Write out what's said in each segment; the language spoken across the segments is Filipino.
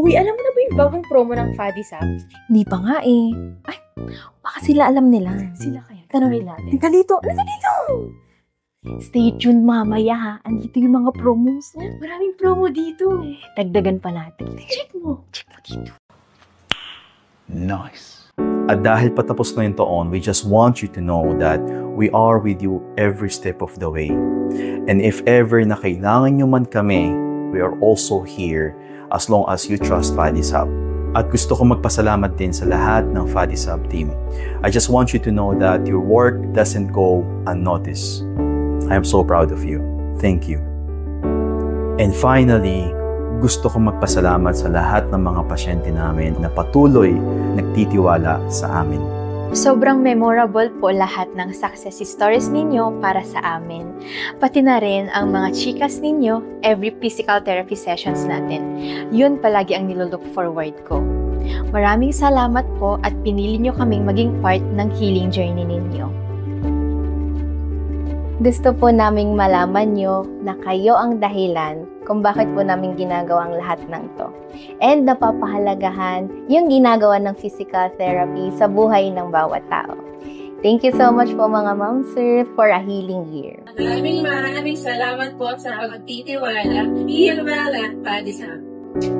Uy, alam mo na ba yung bagong promo ng Fadisap? Hindi pa nga eh. Ay, baka sila alam nila. Sila kaya? Tanongin natin. Halika dito! Halika dito! Stay tuned mamaya ha. Andito yung mga promos. Maraming promo dito. Dagdagan pa natin. Check mo. Check mo dito. Nice. At dahil patapos na yung taon, we just want you to know that we are with you every step of the way. And if ever na kailangan nyo man kami, we are also here as long as you trust Fadisap. At gusto ko magpasalamat din sa lahat ng Fadisap team. I just want you to know that your work doesn't go unnoticed. I am so proud of you. Thank you. And finally, gusto ko magpasalamat sa lahat ng mga pasyente namin na patuloy nagtitiwala sa amin. Sobrang memorable po lahat ng success stories ninyo para sa amin. Pati na rin ang mga chikas ninyo every physical therapy sessions natin. Yun palagi ang nilook forward ko. Maraming salamat po at pinili nyo kaming maging part ng healing journey ninyo. Gusto po naming malaman nyo na kayo ang dahilan kung bakit po namin ginagawa ang lahat ng to. And napapahalagahan yung ginagawa ng physical therapy sa buhay ng bawat tao. Thank you so much po mga ma'am sir for a healing year. Maraming salamat po sa pagtitiwala. Heal-Well Fadisap.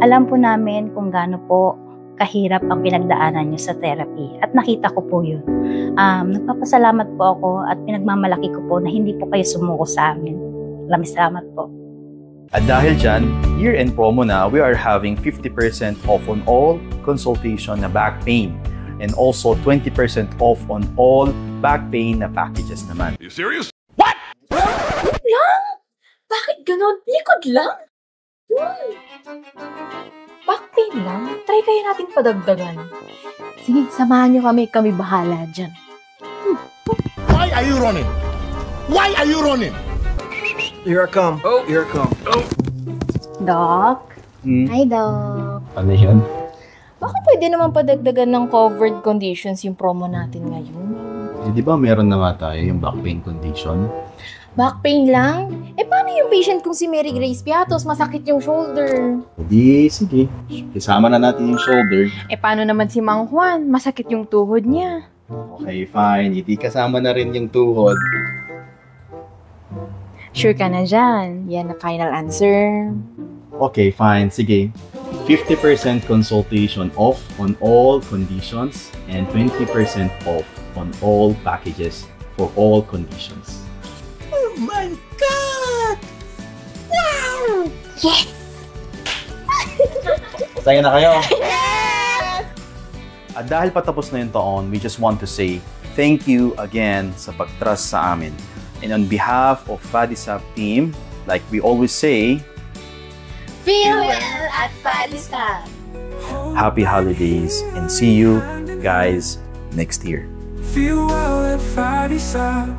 Alam po namin kung gaano po kahirap ang pinagdaanan nyo sa therapy at nakita ko po yun. Nagpapasalamat po ako at pinagmamalaki ko po na hindi po kayo sumuko sa amin. Maraming salamat po. At dahil dyan, year-end promo na, we are having 50% off on all consultation na back pain and also 20% off on all back pain na packages naman. Are you serious? What? Lang? Bakit ganon? Likod lang? Back pain lang? Try kaya natin padagdagan. Sige, samahan nyo kami bahala dyan. Why are you running? Why are you running? Here I come. Oh, here I come. Oh. Doc? Hi, Doc. Ano yun? Baka pwede naman padagdagan ng covered conditions yung promo natin ngayon. Eh, di ba meron na nga tayo yung back pain condition? Back pain lang? Eh, paano yung patient kung si Mary Grace Piatos masakit yung shoulder? Hindi, sige. Isama na natin yung shoulder. Eh paano naman si Mang Juan? Masakit yung tuhod niya. Okay, fine. Hindi kasama na rin yung tuhod. Sure ka na dyan? Yan na final answer. Okay, fine. Sige. 50% consultation off on all conditions and 20% off on all packages for all conditions. Oh my God! Wow! Yes! Masaya na kayo? Yes! At dahil patapos na yung taon, we just want to say thank you again sa pag-trust sa amin. And on behalf of Fadisap team, like we always say, Feel well at Fadisap! Happy holidays and see you guys next year. Feel well at Fadisap.